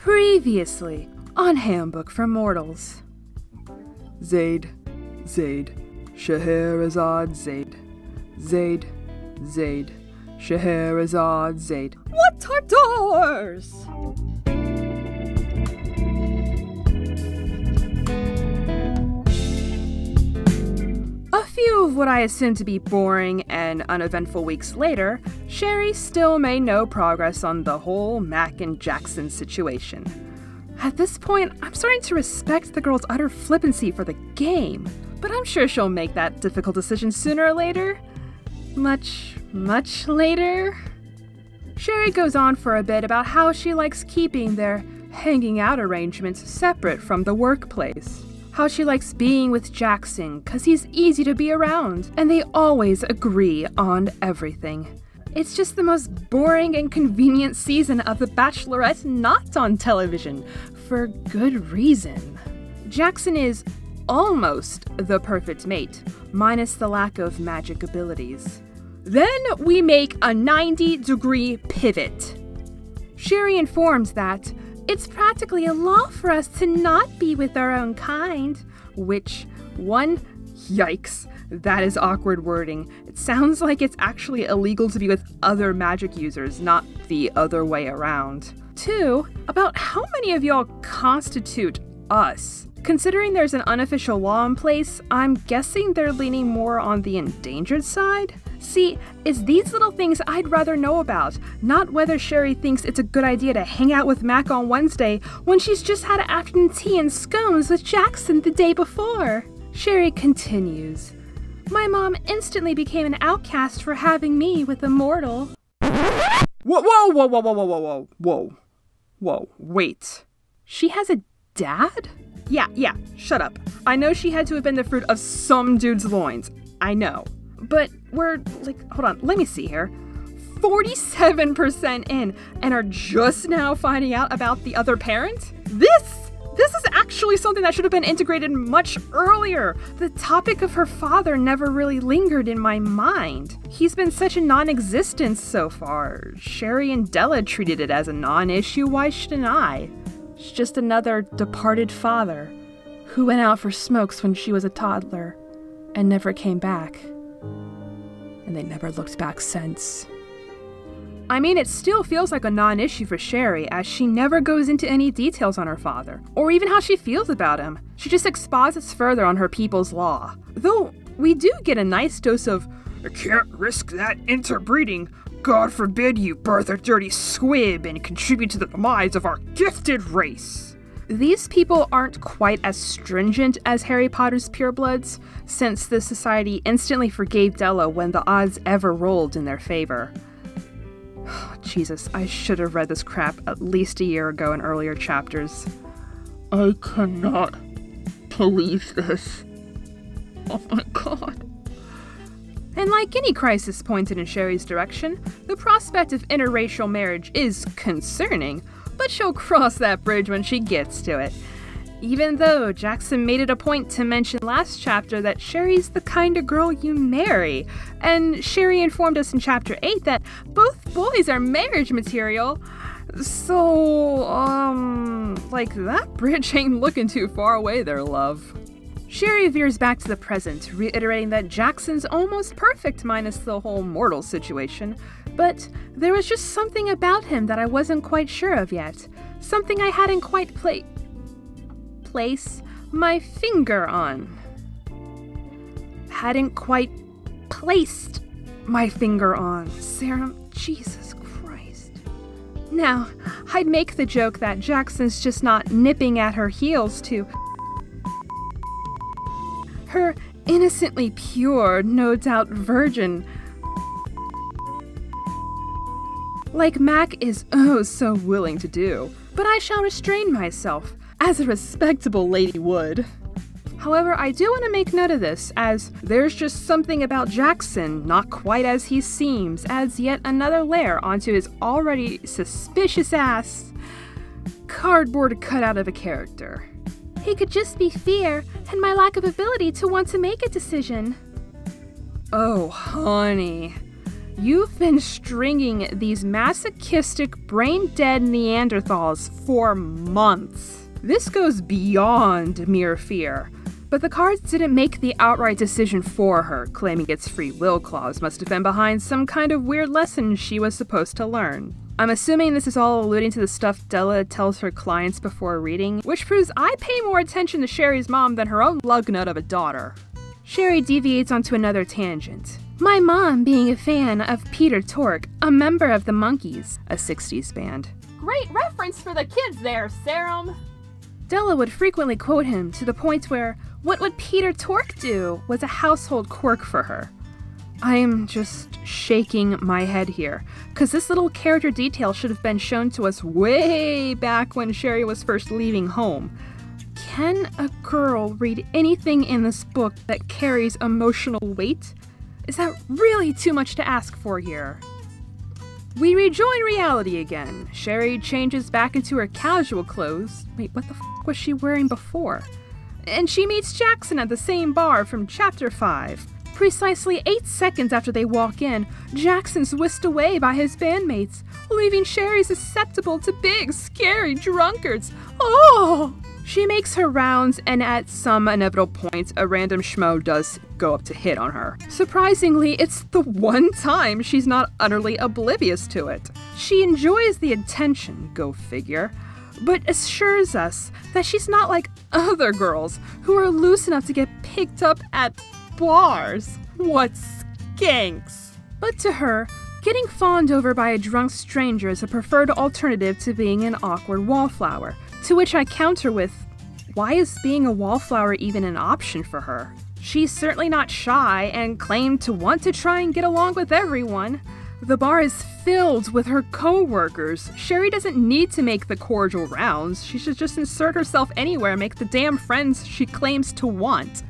Previously on Handbook for Mortals. Zaid, Scheherazade, Zaid, Scheherazade, Zaid. What are doors? A few of what I assume to be boring and uneventful weeks later, Sherry still made no progress on the whole Mac and Jackson situation. At this point, I'm starting to respect the girl's utter flippancy for the game, but I'm sure she'll make that difficult decision sooner or later. Much later. Sherry goes on for a bit about how she likes keeping their hanging out arrangements separate from the workplace. How she likes being with Jackson because he's easy to be around, and they always agree on everything. It's just the most boring and convenient season of The Bachelorette not on television, for good reason. Jackson is almost the perfect mate, minus the lack of magic abilities. Then we make a 90-degree pivot. Sherry informs that it's practically a law for us to not be with our own kind, which, yikes, that is awkward wording. It sounds like it's actually illegal to be with other magic users, not the other way around. 2, about how many of y'all constitute us? Considering there's an unofficial law in place, I'm guessing they're leaning more on the endangered side? See, it's these little things I'd rather know about, not whether Sherry thinks it's a good idea to hang out with Mac on Wednesday when she's just had afternoon tea and scones with Jackson the day before. Sherry continues. My mom instantly became an outcast for having me with a mortal. Whoa, wait. She has a dad? Yeah, shut up. I know she had to have been the fruit of some dude's loins. I know. But we're, hold on, let me see here. 47% in, and are just now finding out about the other parent? This is actually something that should have been integrated much earlier. The topic of her father never really lingered in my mind. He's been such a non-existence so far. Sherry and Della treated it as a non-issue, why shouldn't I? It's just another departed father who went out for smokes when she was a toddler and never came back. And they never looked back since. I mean, it still feels like a non-issue for Sherry, as she never goes into any details on her father, or even how she feels about him. She just exposits further on her people's law. Though, we do get a nice dose of, I can't risk that interbreeding. God forbid you birth a dirty squib and contribute to the demise of our gifted race. These people aren't quite as stringent as Harry Potter's purebloods, since the society instantly forgave Della when the odds ever rolled in their favor. Jesus, I should have read this crap at least a year ago in earlier chapters. I cannot believe this. Oh my god. And like any crisis pointed in Sherry's direction, the prospect of interracial marriage is concerning, but she'll cross that bridge when she gets to it. Even though Jackson made it a point to mention last chapter that Sherry's the kind of girl you marry, and Sherry informed us in chapter 8 that both boys are marriage material. So, that bridge ain't looking too far away there, love. Sherry veers back to the present, reiterating that Jackson's almost perfect minus the whole mortal situation, but there was just something about him that I wasn't quite sure of yet. Something I hadn't quite place my finger on. Hadn't quite placed my finger on. Sarah, Jesus Christ. Now, I'd make the joke that Jackson's just not nipping at her heels to her innocently pure, no doubt virgin, like Mac is oh so willing to do. But I shall restrain myself, as a respectable lady would. However, I do want to make note of this, as there's just something about Jackson, not quite as he seems, adds yet another layer onto his already suspicious ass cardboard cutout of a character. He could just be fear, and my lack of ability to want to make a decision. Oh, honey. You've been stringing these masochistic, brain-dead Neanderthals for months. This goes beyond mere fear. But the cards didn't make the outright decision for her, claiming its free will clause must have been behind some kind of weird lesson she was supposed to learn. I'm assuming this is all alluding to the stuff Della tells her clients before reading, which proves I pay more attention to Sherry's mom than her own lugnut of a daughter. Sherry deviates onto another tangent. My mom being a fan of Peter Tork, a member of the Monkees, a 60s band. Great reference for the kids there, Serum. Della would frequently quote him to the point where what would Peter Tork do was a household quirk for her. I'm just shaking my head here, because this little character detail should have been shown to us way back when Sherry was first leaving home. Can a girl read anything in this book that carries emotional weight? Is that really too much to ask for here? We rejoin reality again. Sherry changes back into her casual clothes. Wait, what the f was she wearing before? And she meets Jackson at the same bar from Chapter 5. Precisely 8 seconds after they walk in, Jackson's whisked away by his bandmates, leaving Sherry susceptible to big, scary drunkards. Oh! She makes her rounds, and at some inevitable point, a random schmo does go up to hit on her. Surprisingly, it's the one time she's not utterly oblivious to it. She enjoys the attention, go figure, but assures us that she's not like other girls who are loose enough to get picked up at bars. What skanks! But to her, getting fawned over by a drunk stranger is a preferred alternative to being an awkward wallflower. To which I counter with, why is being a wallflower even an option for her? She's certainly not shy and claimed to want to try and get along with everyone. The bar is filled with her co-workers. Sherry doesn't need to make the cordial rounds. She should just insert herself anywhere and make the damn friends she claims to want.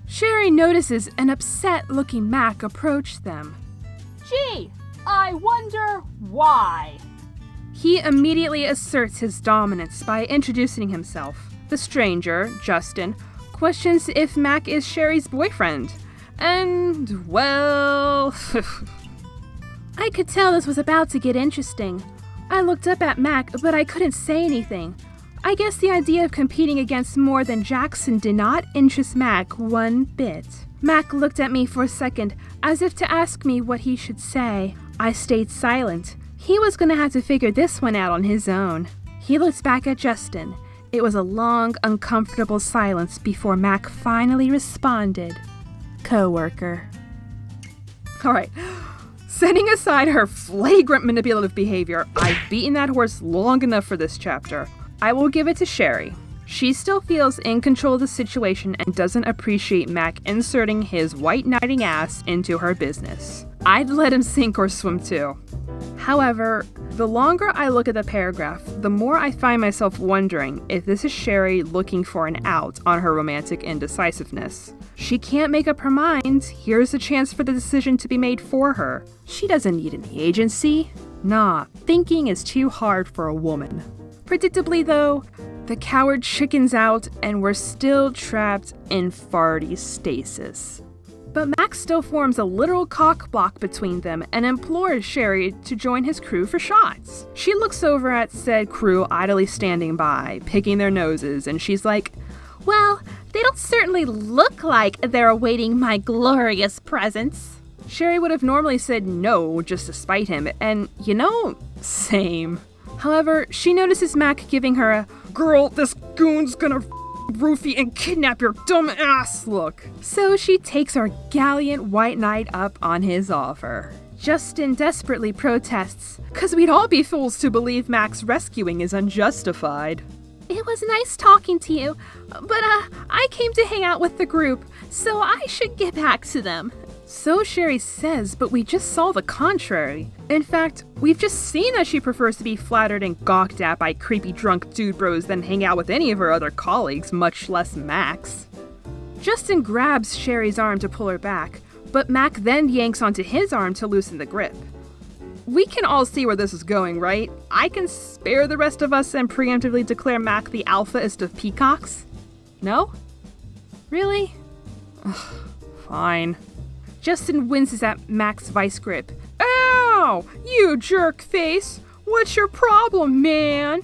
Sherry notices an upset-looking Mac approach them. Gee, I wonder why. He immediately asserts his dominance by introducing himself. The stranger, Justin, questions if Mac is Sherry's boyfriend. And, well... I could tell this was about to get interesting. I looked up at Mac, but I couldn't say anything. I guess the idea of competing against more than Jackson did not interest Mac one bit. Mac looked at me for a second, as if to ask me what he should say. I stayed silent. He was gonna have to figure this one out on his own. He looked back at Justin. It was a long, uncomfortable silence before Mac finally responded. Coworker. Alright, setting aside her flagrant manipulative behavior, I've beaten that horse long enough for this chapter. I will give it to Sherry. She still feels in control of the situation and doesn't appreciate Mac inserting his white knighting ass into her business. I'd let him sink or swim too. However, the longer I look at the paragraph, the more I find myself wondering if this is Sherry looking for an out on her romantic indecisiveness. She can't make up her mind. Here's a chance for the decision to be made for her. She doesn't need any agency. Nah, thinking is too hard for a woman. Predictably though, the coward chickens out and we're still trapped in farty stasis. But Max still forms a literal cock block between them and implores Sherry to join his crew for shots. She looks over at said crew idly standing by, picking their noses, and she's like, well, they don't certainly look like they're awaiting my glorious presence. Sherry would have normally said no just to spite him, and you know, same. However, she notices Mac giving her a, girl, this goon's gonna roofie and kidnap your dumb ass look. So she takes our gallant white knight up on his offer. Justin desperately protests, cause we'd all be fools to believe Mac's rescuing is unjustified. It was nice talking to you, but I came to hang out with the group, so I should get back to them. So Sherry says, but we just saw the contrary. In fact, we've just seen that she prefers to be flattered and gawked at by creepy drunk dude bros than hang out with any of her other colleagues, much less Max. Justin grabs Sherry's arm to pull her back, but Mac then yanks onto his arm to loosen the grip. We can all see where this is going, right? I can spare the rest of us and preemptively declare Mac the alphaist of peacocks? No? Really? Ugh, fine. Justin winces at Mac's vice grip, Wow, you jerk face! What's your problem, man?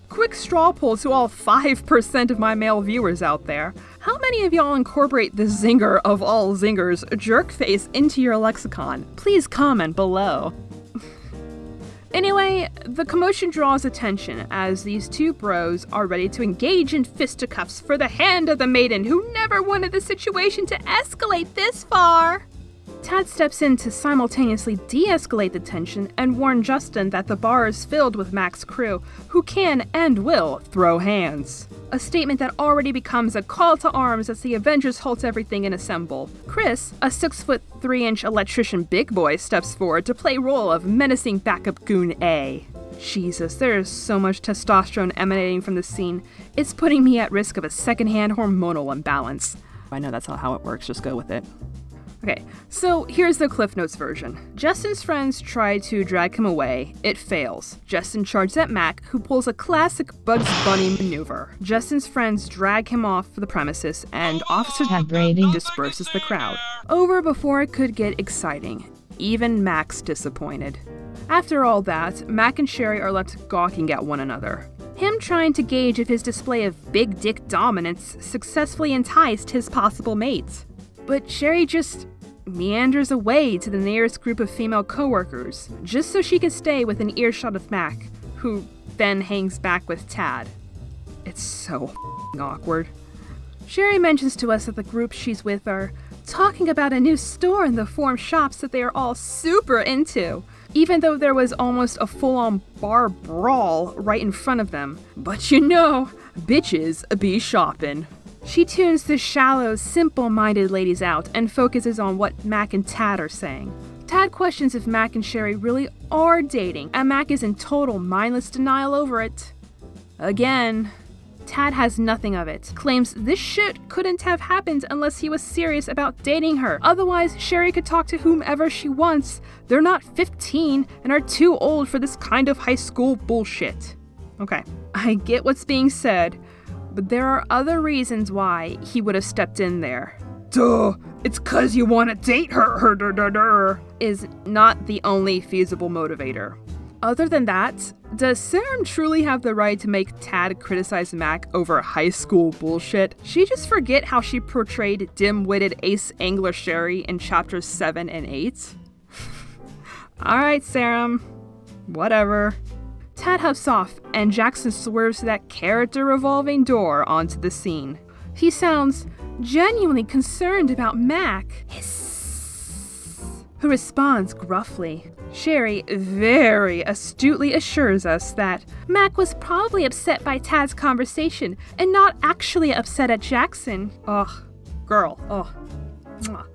Quick straw poll to all 5% of my male viewers out there. How many of y'all incorporate the zinger of all zingers, jerk face, into your lexicon? Please comment below. Anyway, the commotion draws attention as these two bros are ready to engage in fisticuffs for the hand of the maiden who never wanted the situation to escalate this far. Tad steps in to simultaneously de-escalate the tension and warn Justin that the bar is filled with Mac's crew, who can and will throw hands. A statement that already becomes a call to arms as the Avengers halt everything and assemble. Chris, a 6'3" electrician big boy, steps forward to play role of menacing backup goon A. Jesus, there is so much testosterone emanating from this scene, it's putting me at risk of a secondhand hormonal imbalance. I know that's not how it works, just go with it. Okay, so here's the Cliff Notes version. Justin's friends try to drag him away. It fails. Justin charges at Mac, who pulls a classic Bugs Bunny maneuver. Justin's friends drag him off the premises, and Officer Brady disperses the crowd. Over before it could get exciting. Even Mac's disappointed. After all that, Mac and Sherry are left gawking at one another. Him trying to gauge if his display of big dick dominance successfully enticed his possible mate. But Sherry just meanders away to the nearest group of female coworkers, just so she can stay within earshot of Mac, who then hangs back with Tad. It's so awkward. Sherry mentions to us that the group she's with are talking about a new store in the Forum Shops that they are all super into, even though there was almost a full-on bar brawl right in front of them. But you know, bitches be shopping. She tunes the shallow, simple-minded ladies out and focuses on what Mac and Tad are saying. Tad questions if Mac and Sherry really are dating, and Mac is in total mindless denial over it. Again, Tad has nothing of it, claims this shit couldn't have happened unless he was serious about dating her. Otherwise, Sherry could talk to whomever she wants. They're not 15 and are too old for this kind of high school bullshit. Okay, I get what's being said, but there are other reasons why he would have stepped in there. Duh, it's 'cause you want to date her, is not the only feasible motivator. Other than that, does Serum truly have the right to make Tad criticize Mac over high school bullshit? She just forget how she portrayed dim-witted ace angler Sherry in chapters 7 and 8? Alright, Serum. Whatever. Tad huffs off, and Jackson swerves that character revolving door onto the scene. He sounds genuinely concerned about Mac, who responds gruffly. Sherry very astutely assures us that Mac was probably upset by Tad's conversation and not actually upset at Jackson. Ugh, girl, ugh.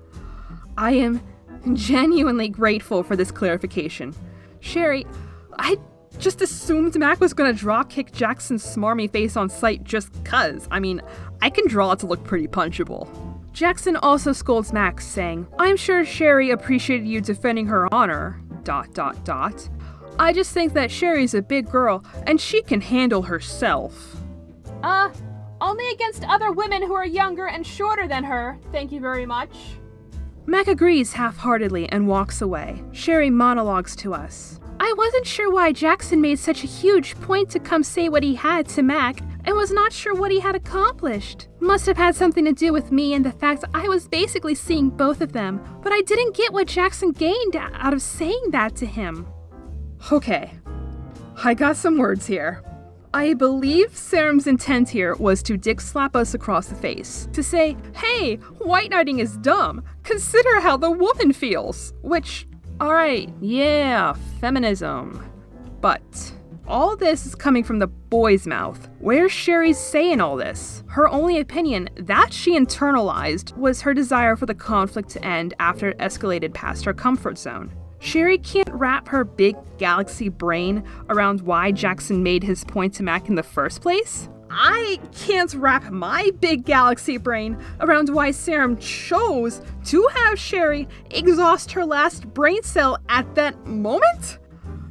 I am genuinely grateful for this clarification. Sherry, I just assumed Mac was gonna drop-kick Jackson's smarmy face on sight just 'cause. I mean, I can draw it to look pretty punchable. Jackson also scolds Mac, saying, I'm sure Sherry appreciated you defending her honor, ... I just think that Sherry's a big girl, and she can handle herself. Only against other women who are younger and shorter than her, thank you very much. Mac agrees half-heartedly and walks away. Sherry monologues to us. I wasn't sure why Jackson made such a huge point to come say what he had to Mac, and was not sure what he had accomplished. Must have had something to do with me and the fact I was basically seeing both of them, but I didn't get what Jackson gained out of saying that to him. Okay, I got some words here. I believe Serum's intent here was to dick slap us across the face. To say, hey, white knighting is dumb. Consider how the woman feels. Which, alright, yeah, feminism. But all this is coming from the boy's mouth. Where's Sherry's say in all this? Her only opinion, that she internalized, was her desire for the conflict to end after it escalated past her comfort zone. Sherry can't wrap her big galaxy brain around why Jackson made his point to Mac in the first place. I can't wrap my big galaxy brain around why Serum chose to have Sherry exhaust her last brain cell at that moment.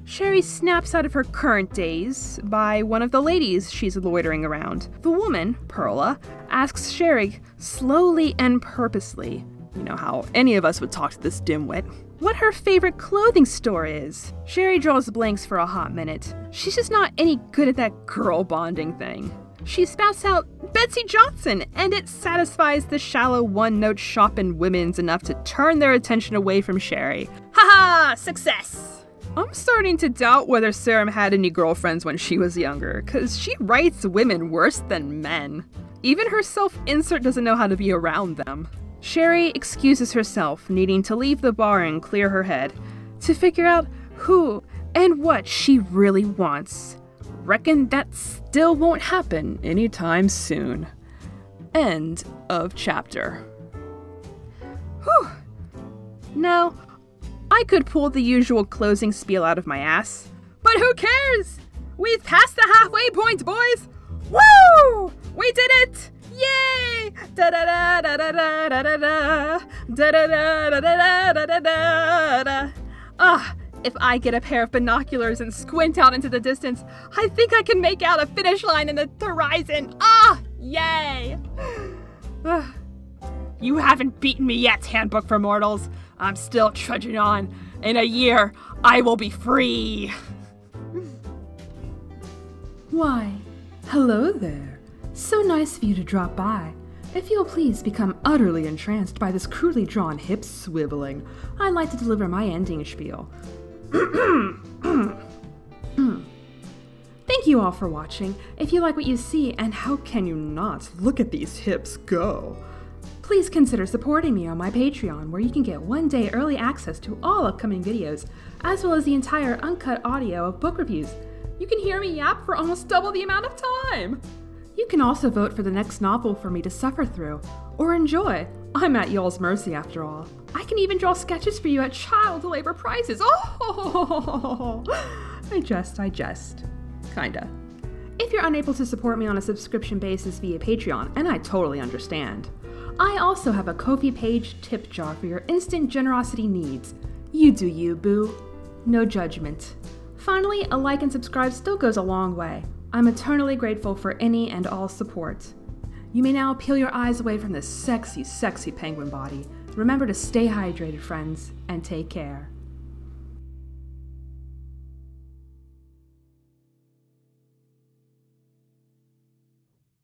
Sherry snaps out of her current daze by one of the ladies she's loitering around. The woman, Perla, asks Sherry slowly and purposely, you know how any of us would talk to this dimwit, what her favorite clothing store is. Sherry draws blanks for a hot minute. She's just not any good at that girl bonding thing. She spouts out Betsy Johnson, and it satisfies the shallow one-note shopping women's enough to turn their attention away from Sherry. Haha, success! I'm starting to doubt whether Sarah had any girlfriends when she was younger, cause she writes women worse than men. Even her self-insert doesn't know how to be around them. Sherry excuses herself, needing to leave the bar and clear her head, to figure out who and what she really wants. Reckon that still won't happen anytime soon. End of chapter. Whew. Now, I could pull the usual closing spiel out of my ass, but who cares? We've passed the halfway point, boys! Woo! We did it! Yay! Da da da da da da da da da da da da da da da da da. Ah, if I get a pair of binoculars and squint out into the distance, I think I can make out a finish line in the horizon. Ah, yay! You haven't beaten me yet, Handbook for Mortals. I'm still trudging on. In a year, I will be free. Why, hello there. So nice of you to drop by. If you'll please become utterly entranced by this crudely drawn hip swiveling, I'd like to deliver my ending spiel. Thank you all for watching. If you like what you see, and how can you not, look at these hips go. Please consider supporting me on my Patreon, where you can get 1 day early access to all upcoming videos, as well as the entire uncut audio of book reviews. You can hear me yap for almost double the amount of time. You can also vote for the next novel for me to suffer through, or enjoy. I'm at y'all's mercy after all. I can even draw sketches for you at child labor prices. Oh, I jest. Kinda. If you're unable to support me on a subscription basis via Patreon, and I totally understand, I also have a Ko-fi page tip jar for your instant generosity needs. You do you, boo. No judgment. Finally, a like and subscribe still goes a long way. I'm eternally grateful for any and all support. You may now peel your eyes away from this sexy, sexy penguin body. Remember to stay hydrated, friends, and take care.